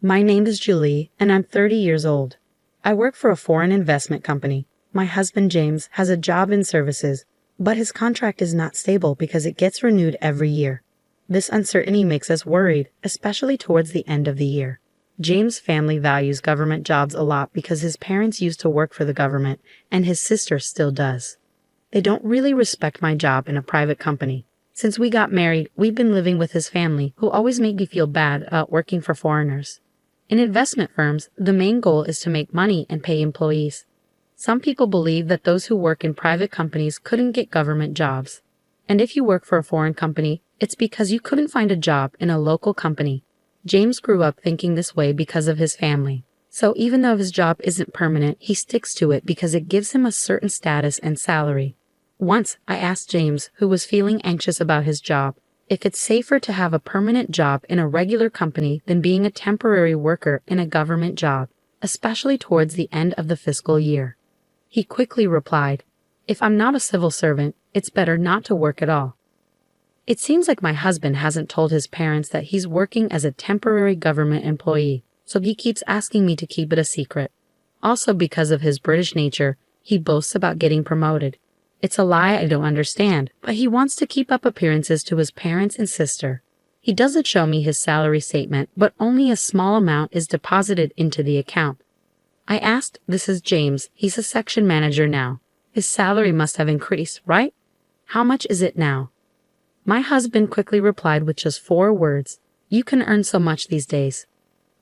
My name is Julie, and I'm 30 years old. I work for a foreign investment company. My husband James has a job in services, but his contract is not stable because it gets renewed every year. This uncertainty makes us worried, especially towards the end of the year. James' family values government jobs a lot because his parents used to work for the government, and his sister still does. They don't really respect my job in a private company. Since we got married, we've been living with his family, who always make me feel bad about working for foreigners. In investment firms, the main goal is to make money and pay employees. Some people believe that those who work in private companies couldn't get government jobs. And if you work for a foreign company, it's because you couldn't find a job in a local company. James grew up thinking this way because of his family. So even though his job isn't permanent, he sticks to it because it gives him a certain status and salary. Once, I asked James, who was feeling anxious about his job, if it's safer to have a permanent job in a regular company than being a temporary worker in a government job, especially towards the end of the fiscal year. He quickly replied, "If I'm not a civil servant, it's better not to work at all." It seems like my husband hasn't told his parents that he's working as a temporary government employee, so he keeps asking me to keep it a secret. Also, because of his British nature, he boasts about getting promoted. It's a lie I don't understand, but he wants to keep up appearances to his parents and sister. He doesn't show me his salary statement, but only a small amount is deposited into the account. I asked, "This is James, he's a section manager now. His salary must have increased, right? How much is it now?" My husband quickly replied with just 4 words, "You can earn so much these days."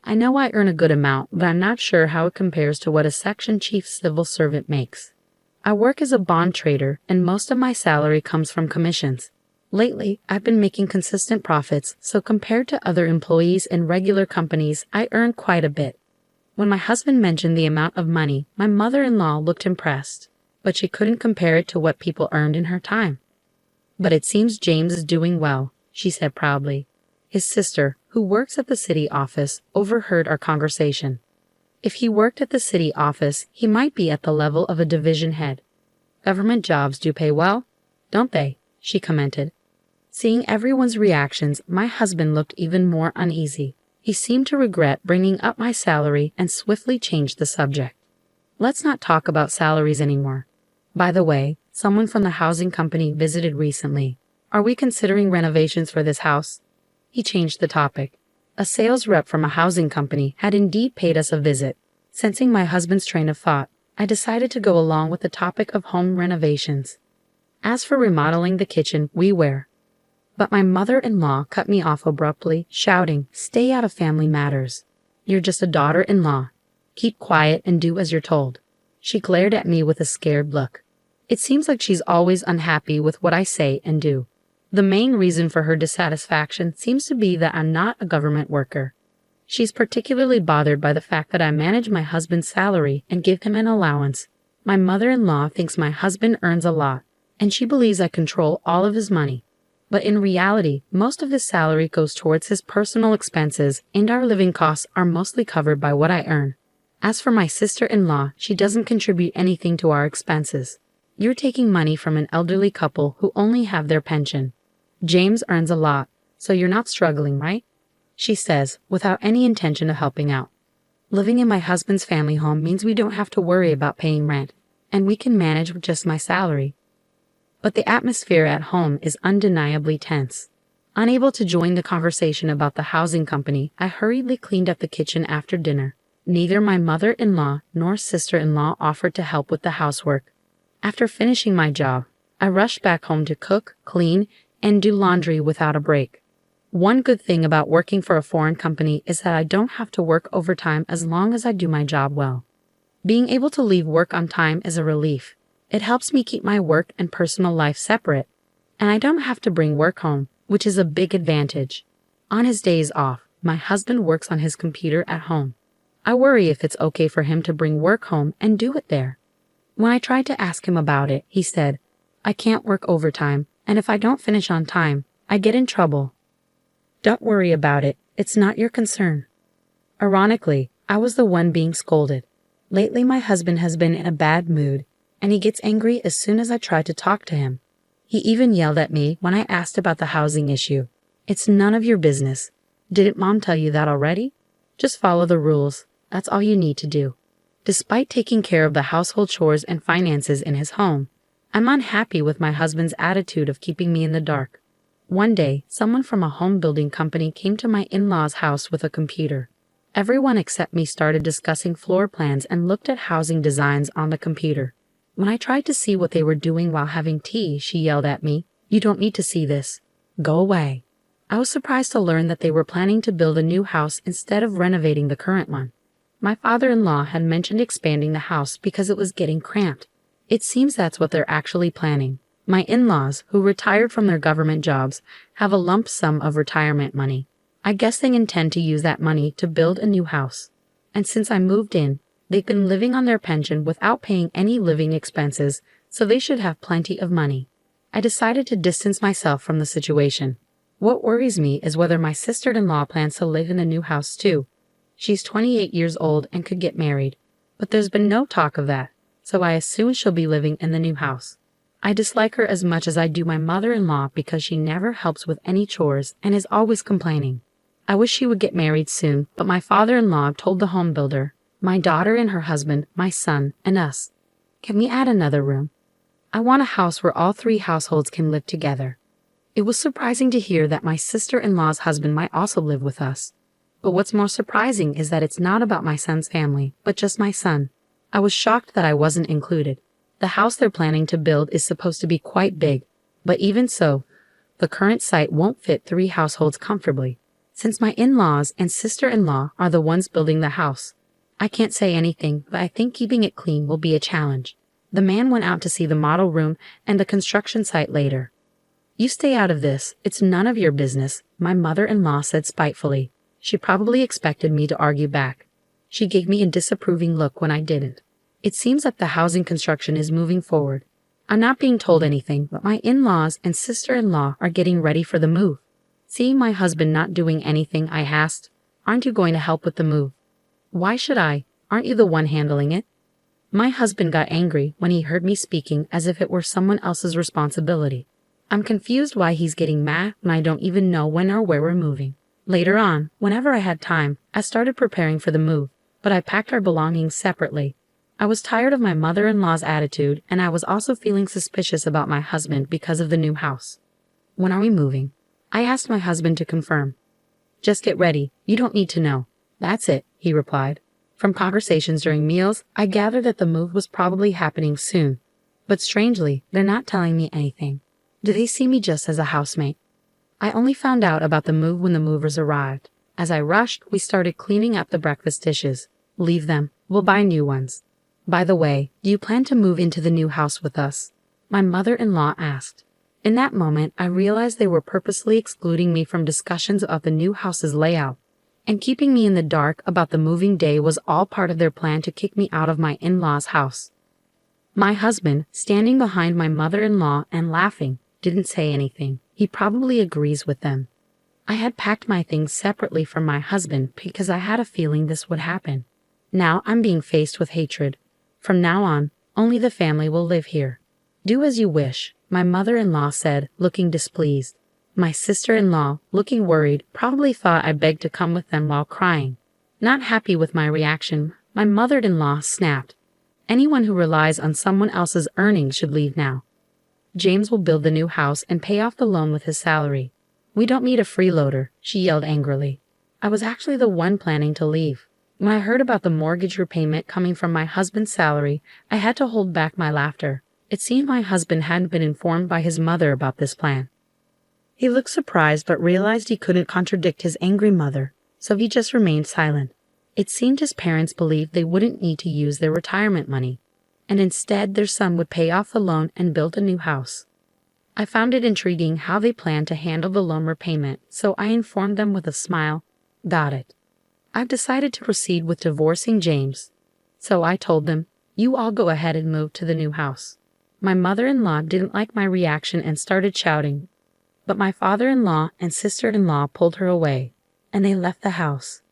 I know I earn a good amount, but I'm not sure how it compares to what a section chief civil servant makes. I work as a bond trader, and most of my salary comes from commissions. Lately, I've been making consistent profits, so compared to other employees in regular companies, I earn quite a bit. When my husband mentioned the amount of money, my mother-in-law looked impressed, but she couldn't compare it to what people earned in her time. "But it seems James is doing well," she said proudly. His sister, who works at the city office, overheard our conversation. If he worked at the city office, he might be at the level of a division head. "Government jobs do pay well, don't they?" she commented. Seeing everyone's reactions, my husband looked even more uneasy. He seemed to regret bringing up my salary and swiftly changed the subject. "Let's not talk about salaries anymore. By the way, someone from the housing company visited recently. Are we considering renovations for this house?" He changed the topic. A sales rep from a housing company had indeed paid us a visit. Sensing my husband's train of thought, I decided to go along with the topic of home renovations. As for remodeling the kitchen, we were. But my mother-in-law cut me off abruptly, shouting, "Stay out of family matters. You're just a daughter-in-law. Keep quiet and do as you're told." She glared at me with a scared look. It seems like she's always unhappy with what I say and do. The main reason for her dissatisfaction seems to be that I'm not a government worker. She's particularly bothered by the fact that I manage my husband's salary and give him an allowance. My mother-in-law thinks my husband earns a lot, and she believes I control all of his money. But in reality, most of his salary goes towards his personal expenses, and our living costs are mostly covered by what I earn. As for my sister-in-law, she doesn't contribute anything to our expenses. You're taking money from an elderly couple who only have their pension. James earns a lot, so you're not struggling, right? She says, without any intention of helping out. Living in my husband's family home means we don't have to worry about paying rent, and we can manage with just my salary. But the atmosphere at home is undeniably tense. Unable to join the conversation about the housing company, I hurriedly cleaned up the kitchen after dinner. Neither my mother-in-law nor sister-in-law offered to help with the housework. After finishing my job, I rushed back home to cook, clean, and do laundry without a break. One good thing about working for a foreign company is that I don't have to work overtime as long as I do my job well. Being able to leave work on time is a relief. It helps me keep my work and personal life separate, and I don't have to bring work home, which is a big advantage. On his days off, my husband works on his computer at home. I worry if it's okay for him to bring work home and do it there. When I tried to ask him about it, he said, "I can't work overtime, and if I don't finish on time, I get in trouble." "Don't worry about it. It's not your concern." Ironically, I was the one being scolded. Lately, my husband has been in a bad mood, and he gets angry as soon as I try to talk to him. He even yelled at me when I asked about the housing issue. "It's none of your business. Didn't Mom tell you that already?" Just follow the rules. That's all you need to do. Despite taking care of the household chores and finances in his home, I'm unhappy with my husband's attitude of keeping me in the dark. One day, someone from a home building company came to my in-laws' house with a computer. Everyone except me started discussing floor plans and looked at housing designs on the computer. When I tried to see what they were doing while having tea, she yelled at me, "You don't need to see this. Go away." I was surprised to learn that they were planning to build a new house instead of renovating the current one. My father-in-law had mentioned expanding the house because it was getting cramped. It seems that's what they're actually planning. My in-laws, who retired from their government jobs, have a lump sum of retirement money. I guess they intend to use that money to build a new house. And since I moved in, they've been living on their pension without paying any living expenses, so they should have plenty of money. I decided to distance myself from the situation. What worries me is whether my sister-in-law plans to live in the new house too. She's 28 years old and could get married, but there's been no talk of that, so I assume she'll be living in the new house. I dislike her as much as I do my mother-in-law because she never helps with any chores and is always complaining. I wish she would get married soon, but my father-in-law told the home builder, my daughter and her husband, my son, and us. Can we add another room? I want a house where all three households can live together. It was surprising to hear that my sister-in-law's husband might also live with us. But what's more surprising is that it's not about my son's family, but just my son. I was shocked that I wasn't included. The house they're planning to build is supposed to be quite big, but even so, the current site won't fit three households comfortably. Since my in-laws and sister-in-law are the ones building the house, I can't say anything, but I think keeping it clean will be a challenge. The man went out to see the model room and the construction site later. You stay out of this, it's none of your business, my mother-in-law said spitefully. She probably expected me to argue back. She gave me a disapproving look when I didn't. It seems that the housing construction is moving forward. I'm not being told anything, but my in-laws and sister-in-law are getting ready for the move. Seeing my husband not doing anything, I asked, "Aren't you going to help with the move?" "Why should I? Aren't you the one handling it?" My husband got angry when he heard me speaking as if it were someone else's responsibility. I'm confused why he's getting mad when I don't even know when or where we're moving. Later on, whenever I had time, I started preparing for the move, but I packed our belongings separately. I was tired of my mother-in-law's attitude, and I was also feeling suspicious about my husband because of the new house. "When are we moving?" I asked my husband to confirm. "Just get ready. You don't need to know." "That's it," he replied. From conversations during meals, I gathered that the move was probably happening soon. But strangely, they're not telling me anything. Do they see me just as a housemate? I only found out about the move when the movers arrived. As I rushed, we started cleaning up the breakfast dishes. "Leave them. We'll buy new ones." "By the way, do you plan to move into the new house with us?" my mother-in-law asked. In that moment, I realized they were purposely excluding me from discussions of the new house's layout, and keeping me in the dark about the moving day was all part of their plan to kick me out of my in-laws' house. My husband, standing behind my mother-in-law and laughing, didn't say anything. He probably agrees with them. I had packed my things separately from my husband because I had a feeling this would happen. Now I'm being faced with hatred. From now on, only the family will live here. "Do as you wish," my mother-in-law said, looking displeased. My sister-in-law, looking worried, probably thought I begged to come with them while crying. Not happy with my reaction, my mother-in-law snapped. "Anyone who relies on someone else's earnings should leave now. James will build the new house and pay off the loan with his salary. We don't need a freeloader," she yelled angrily. I was actually the one planning to leave. When I heard about the mortgage repayment coming from my husband's salary, I had to hold back my laughter. It seemed my husband hadn't been informed by his mother about this plan. He looked surprised but realized he couldn't contradict his angry mother, so he just remained silent. It seemed his parents believed they wouldn't need to use their retirement money, and instead their son would pay off the loan and build a new house. I found it intriguing how they planned to handle the loan repayment, so I informed them with a smile, "Got it. I've decided to proceed with divorcing James." So I told them, "You all go ahead and move to the new house." My mother-in-law didn't like my reaction and started shouting, but my father-in-law and sister-in-law pulled her away, and they left the house.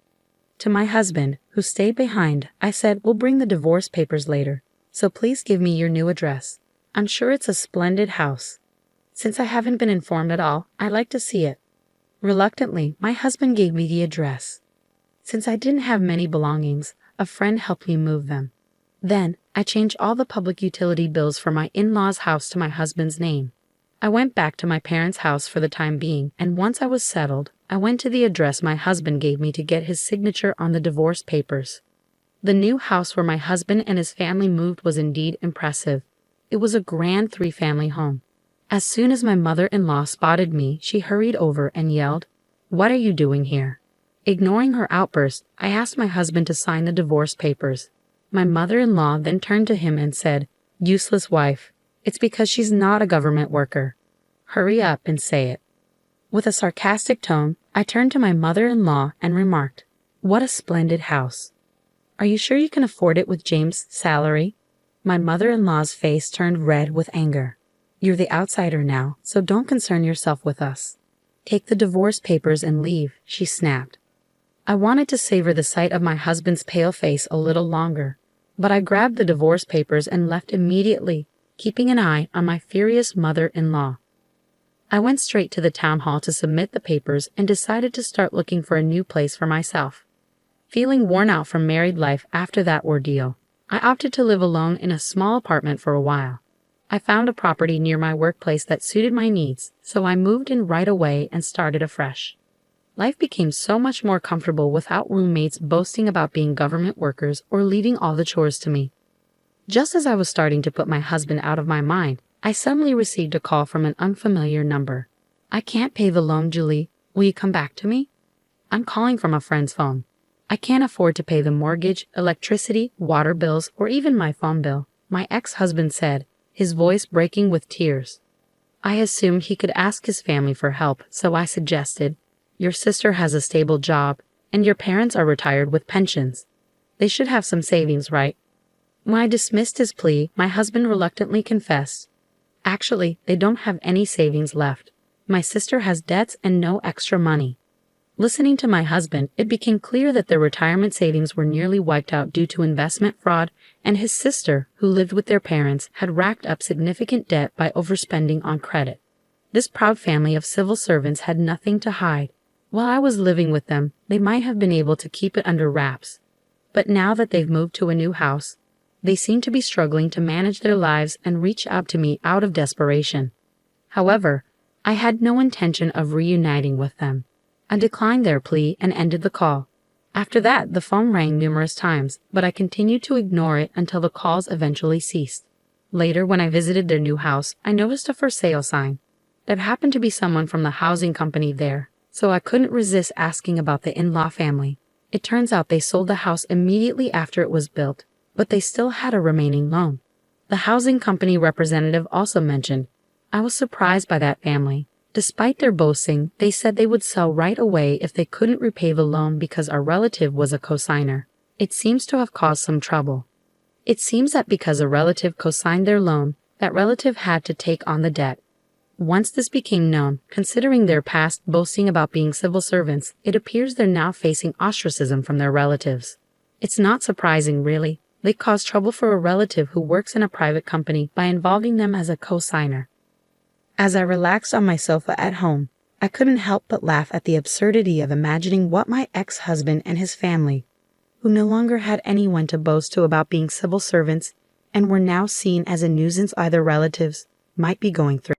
To my husband, who stayed behind, I said, "We'll bring the divorce papers later, so please give me your new address. I'm sure it's a splendid house. Since I haven't been informed at all, I'd like to see it." Reluctantly, my husband gave me the address. Since I didn't have many belongings, a friend helped me move them. Then, I changed all the public utility bills for my in-laws' house to my husband's name. I went back to my parents' house for the time being, and once I was settled, I went to the address my husband gave me to get his signature on the divorce papers. The new house where my husband and his family moved was indeed impressive. It was a grand 3-family home. As soon as my mother-in-law spotted me, she hurried over and yelled, "What are you doing here?" Ignoring her outburst, I asked my husband to sign the divorce papers. My mother-in-law then turned to him and said, "Useless wife. It's because she's not a government worker. Hurry up and say it." With a sarcastic tone, I turned to my mother-in-law and remarked, "What a splendid house. Are you sure you can afford it with James' salary?" My mother-in-law's face turned red with anger. "You're the outsider now, so don't concern yourself with us. Take the divorce papers and leave," she snapped. I wanted to savor the sight of my husband's pale face a little longer, but I grabbed the divorce papers and left immediately, keeping an eye on my furious mother-in-law. I went straight to the town hall to submit the papers and decided to start looking for a new place for myself. Feeling worn out from married life after that ordeal, I opted to live alone in a small apartment for a while. I found a property near my workplace that suited my needs, so I moved in right away and started afresh. Life became so much more comfortable without roommates boasting about being government workers or leaving all the chores to me. Just as I was starting to put my husband out of my mind, I suddenly received a call from an unfamiliar number. "I can't pay the loan, Julie. Will you come back to me?" "I'm calling from a friend's phone. I can't afford to pay the mortgage, electricity, water bills, or even my phone bill," my ex-husband said, his voice breaking with tears. I assumed he could ask his family for help, so I suggested, "Your sister has a stable job, and your parents are retired with pensions. They should have some savings, right?" When I dismissed his plea, my husband reluctantly confessed, "Actually, they don't have any savings left. My sister has debts and no extra money." Listening to my husband, it became clear that their retirement savings were nearly wiped out due to investment fraud, and his sister, who lived with their parents, had racked up significant debt by overspending on credit. This proud family of civil servants had nothing to hide. While I was living with them, they might have been able to keep it under wraps. But now that they've moved to a new house, they seem to be struggling to manage their lives and reach out to me out of desperation. However, I had no intention of reuniting with them. I declined their plea and ended the call. After that, the phone rang numerous times, but I continued to ignore it until the calls eventually ceased. Later, when I visited their new house, I noticed a for sale sign. There happened to be someone from the housing company there, so I couldn't resist asking about the in-law family. It turns out they sold the house immediately after it was built, but they still had a remaining loan. The housing company representative also mentioned, "I was surprised by that family. Despite their boasting, they said they would sell right away if they couldn't repay the loan because our relative was a cosigner. It seems to have caused some trouble. It seems that because a relative cosigned their loan, that relative had to take on the debt. Once this became known, considering their past boasting about being civil servants, it appears they're now facing ostracism from their relatives. It's not surprising, really. They caused trouble for a relative who works in a private company by involving them as a cosigner." As I relaxed on my sofa at home, I couldn't help but laugh at the absurdity of imagining what my ex-husband and his family, who no longer had anyone to boast to about being civil servants and were now seen as a nuisance by their relatives, might be going through.